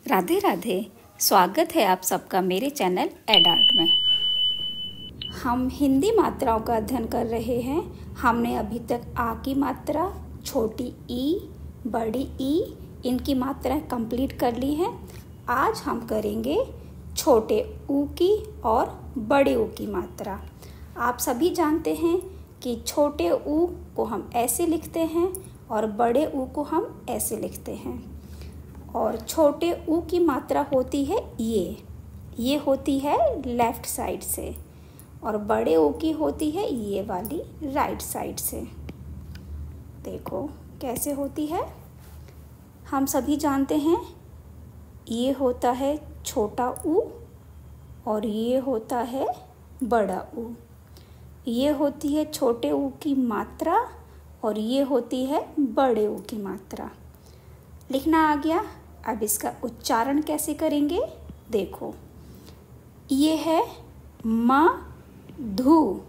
राधे राधे। स्वागत है आप सबका मेरे चैनल एडआर्ट में। हम हिंदी मात्राओं का अध्ययन कर रहे हैं। हमने अभी तक आ की मात्रा, छोटी ई, बड़ी ई, इनकी मात्राएं कंप्लीट कर ली हैं। आज हम करेंगे छोटे ऊ की और बड़े ऊ की मात्रा। आप सभी जानते हैं कि छोटे ऊ को हम ऐसे लिखते हैं और बड़े ऊ को हम ऐसे लिखते हैं। और छोटे ऊ की मात्रा होती है ये होती है लेफ्ट साइड से, और बड़े ऊ की होती है ये वाली राइट साइड से। देखो कैसे होती है। हम सभी जानते हैं ये होता है छोटा ऊ और ये होता है बड़ा ऊ। ये होती है छोटे ऊ की मात्रा और ये होती है बड़े ऊ की मात्रा। लिखना आ गया। अब इसका उच्चारण कैसे करेंगे देखो। ये है मधु,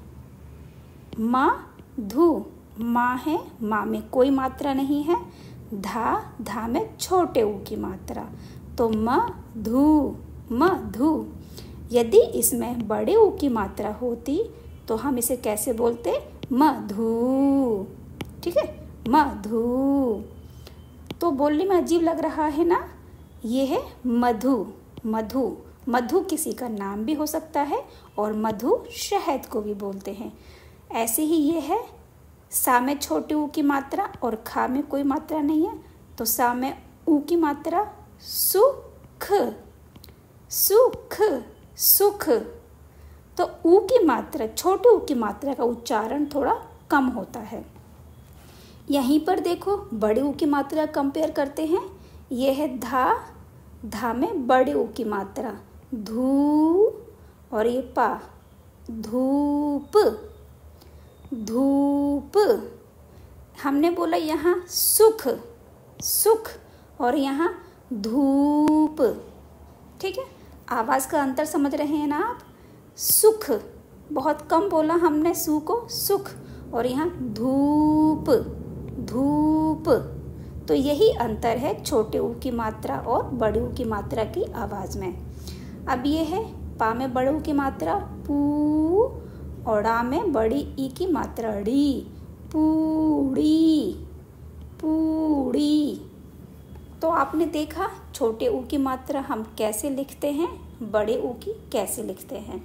मधु। माँ है, माँ में कोई मात्रा नहीं है। धा में छोटे ऊ की मात्रा, तो मधु, मधु। यदि इसमें बड़े ऊ की मात्रा होती तो हम इसे कैसे बोलते? मधु। ठीक है, मधु। तो बोलने में अजीब लग रहा है ना। ये है मधु, मधु। मधु किसी का नाम भी हो सकता है और मधु शहद को भी बोलते हैं। ऐसे ही ये है सा में छोटे ऊ की मात्रा और खा में कोई मात्रा नहीं है, तो सा में ऊ की मात्रा सुख, सुख, सुख। तो ऊ की मात्रा, छोटे ऊ की मात्रा का उच्चारण थोड़ा कम होता है। यहीं पर देखो बड़े ऊ की मात्रा कंपेयर करते हैं। ये है धा में बड़े ऊ की मात्रा धू, और ये पा धूप, धूप। हमने बोला यहाँ सुख, सुख, और यहाँ धूप। ठीक है, आवाज़ का अंतर समझ रहे हैं ना आप। सुख बहुत कम बोला हमने सू को, सुख, और यहाँ धूप, धूप। तो यही अंतर है छोटे ऊ की मात्रा और बड़े ऊ की मात्रा की आवाज़ में। अब ये है पा में बड़े ऊ की मात्रा पू, और डा में बड़ी ई की मात्रा ड़ी, पूड़ी, पूड़ी। तो आपने देखा छोटे ऊ की मात्रा हम कैसे लिखते हैं, बड़े ऊ की कैसे लिखते हैं।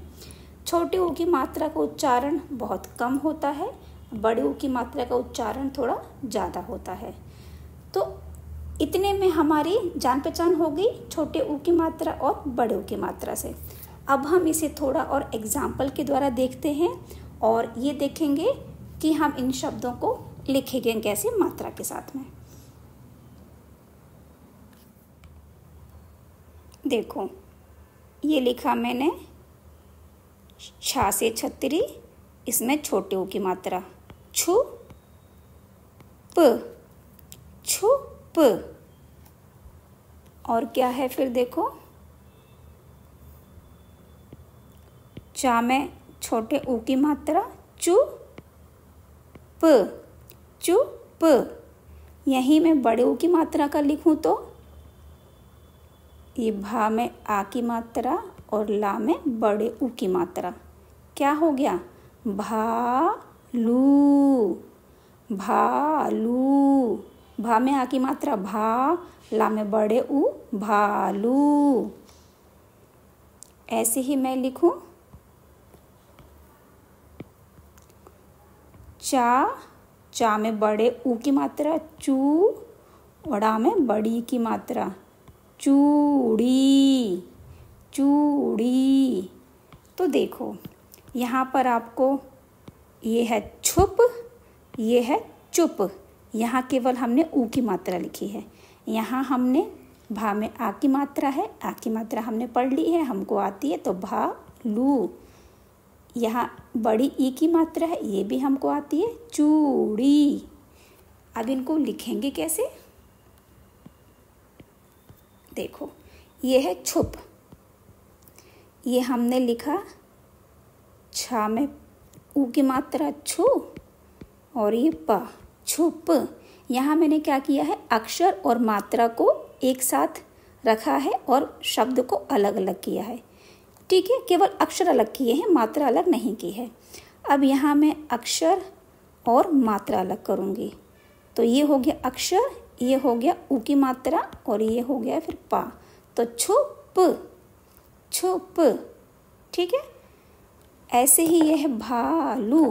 छोटे ऊ की मात्रा का उच्चारण बहुत कम होता है, बड़े ऊ की मात्रा का उच्चारण थोड़ा ज़्यादा होता है। तो इतने में हमारी जान पहचान हो गई छोटे ऊ की मात्रा और बड़े ऊ की मात्रा से। अब हम इसे थोड़ा और एग्जाम्पल के द्वारा देखते हैं और ये देखेंगे कि हम इन शब्दों को लिखेंगे कैसे मात्रा के साथ में। देखो ये लिखा मैंने छा से छतरी, इसमें छोटे ऊ की मात्रा छु प, छुप। और क्या है फिर देखो, चा में छोटे ऊ की मात्रा चु प, चुप। यहीं मैं बड़े ऊ की मात्रा का लिखूं तो ये भा में आ की मात्रा और ला में बड़े ऊ की मात्रा। क्या हो गया? भालू, भालू। भा में आ की मात्रा भा, ला में बड़े ऊ भालू। ऐसे ही मैं लिखूं चा में बड़े ऊ की मात्रा चू, और डा में बड़ी की मात्रा चूड़ी, चूड़ी। तो देखो यहाँ पर आपको ये है छुप, ये है चुप। यहाँ केवल हमने ऊ की मात्रा लिखी है। यहाँ हमने भा में आ की मात्रा है, आ की मात्रा हमने पढ़ ली है, हमको आती है, तो भा लू। यहाँ बड़ी ई की मात्रा है, ये भी हमको आती है, चूड़ी। अब इनको लिखेंगे कैसे देखो। ये है छुप, ये हमने लिखा छा में ऊ की मात्रा छू, और ये पा छुप। यहाँ मैंने क्या किया है, अक्षर और मात्रा को एक साथ रखा है और शब्द को अलग अलग किया है। ठीक है, केवल अक्षर अलग किए हैं, मात्रा अलग नहीं की है। अब यहाँ मैं अक्षर और मात्रा अलग करूँगी। तो ये हो गया अक्षर, ये हो गया ऊ की मात्रा और ये हो गया फिर पा। तो छुप, छुप। ठीक है, ऐसे ही ये है भालू।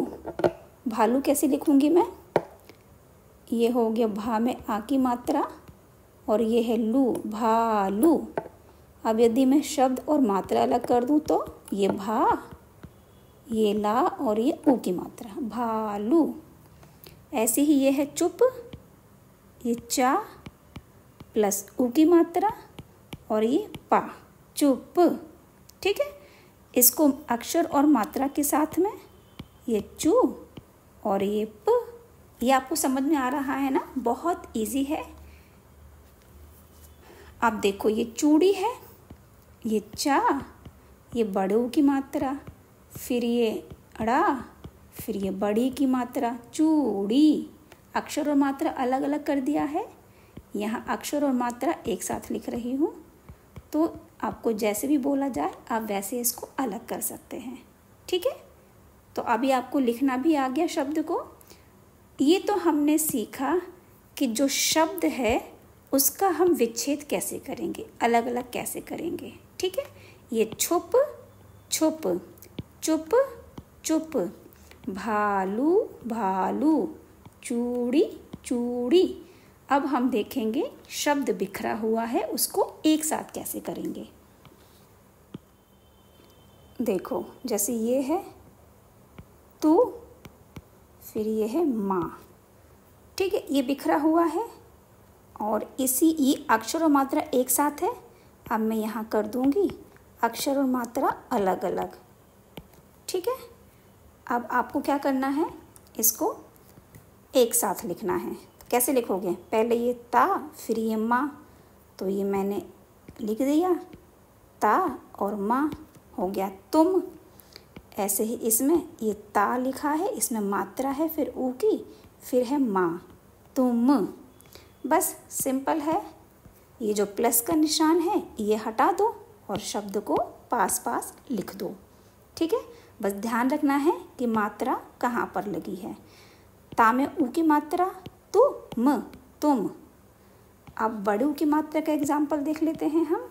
भालू कैसे लिखूँगी मैं? ये हो गया भा में आ की मात्रा और ये है लू, भालू। अब यदि मैं शब्द और मात्रा अलग कर दूँ तो ये भा, ये ला और ये ऊ की मात्रा, भालू। ऐसे ही ये है चुप, ये चा प्लस ऊ की मात्रा और ये पा, चुप। ठीक है, इसको अक्षर और मात्रा के साथ में ये चू और ये प। ये आपको समझ में आ रहा है ना? बहुत इजी है। आप देखो, ये चूड़ी है, ये चा, ये बड़ों की मात्रा, फिर ये अड़ा, फिर ये बड़ी की मात्रा, चूड़ी। अक्षर और मात्रा अलग अलग कर दिया है। यहाँ अक्षर और मात्रा एक साथ लिख रही हूँ, तो आपको जैसे भी बोला जाए आप वैसे इसको अलग कर सकते हैं। ठीक है, तो अभी आपको लिखना भी आ गया शब्द को। ये तो हमने सीखा कि जो शब्द है उसका हम विच्छेद कैसे करेंगे, अलग अलग कैसे करेंगे। ठीक है, ये छुप, छुप, चुप, चुप, भालू, भालू, चूड़ी, चूड़ी। अब हम देखेंगे शब्द बिखरा हुआ है उसको एक साथ कैसे करेंगे। देखो, जैसे ये है तू, फिर ये है माँ। ठीक है, ये बिखरा हुआ है और ये अक्षर और मात्रा एक साथ है। अब मैं यहाँ कर दूँगी अक्षर और मात्रा अलग अलग। ठीक है, अब आपको क्या करना है, इसको एक साथ लिखना है। कैसे लिखोगे? पहले ये ता, फिर ये माँ। तो ये मैंने लिख दिया, ता और माँ हो गया तुम। ऐसे ही इसमें ये ता लिखा है, इसमें मात्रा है, फिर ऊ की, फिर है माँ, तुम। बस सिंपल है। ये जो प्लस का निशान है ये हटा दो और शब्द को पास पास लिख दो। ठीक है, बस ध्यान रखना है कि मात्रा कहाँ पर लगी है। ता में ऊ की मात्रा, तुम, तुम। अब बड़े ऊ की मात्रा का एग्जाम्पल देख लेते हैं हम।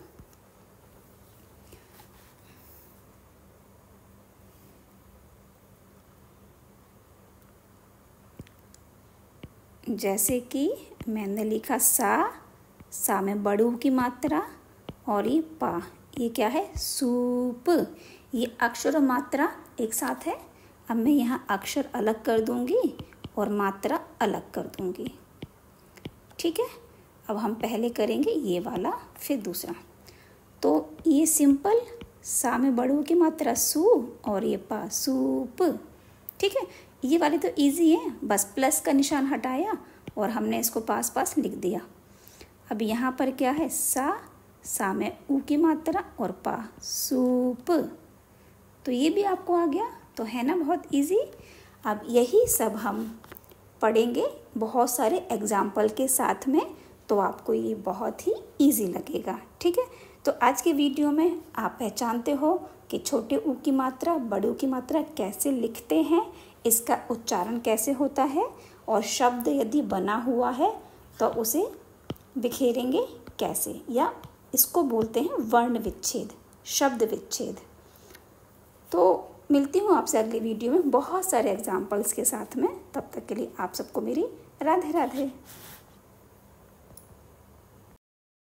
जैसे कि मैंने लिखा सा में बड़े ऊ की मात्रा और ये पा, ये क्या है, सूप। ये अक्षर और मात्रा एक साथ है। अब मैं यहाँ अक्षर अलग कर दूँगी और मात्रा अलग कर दूँगी। ठीक है, अब हम पहले करेंगे ये वाला, फिर दूसरा। तो ये सिंपल, सा में बड़े ऊ की मात्रा सू और ये पा, सूप। ठीक है, ये वाले तो इजी है, बस प्लस का निशान हटाया और हमने इसको पास पास लिख दिया। अब यहाँ पर क्या है, सा में ऊ की मात्रा और पा, सूप। तो ये भी आपको आ गया, तो है ना बहुत इजी। अब यही सब हम पढ़ेंगे बहुत सारे एग्जाम्पल के साथ में, तो आपको ये बहुत ही इजी लगेगा। ठीक है, तो आज के वीडियो में आप पहचानते हो कि छोटे ऊ की मात्रा बड़े ऊ की मात्रा कैसे लिखते हैं, इसका उच्चारण कैसे होता है, और शब्द यदि बना हुआ है तो उसे बिखेरेंगे कैसे, या इसको बोलते हैं वर्ण विच्छेद, शब्द विच्छेद। तो मिलती हूँ आपसे अगले वीडियो में बहुत सारे एग्जाम्पल्स के साथ में। तब तक के लिए आप सबको मेरी राधे राधे।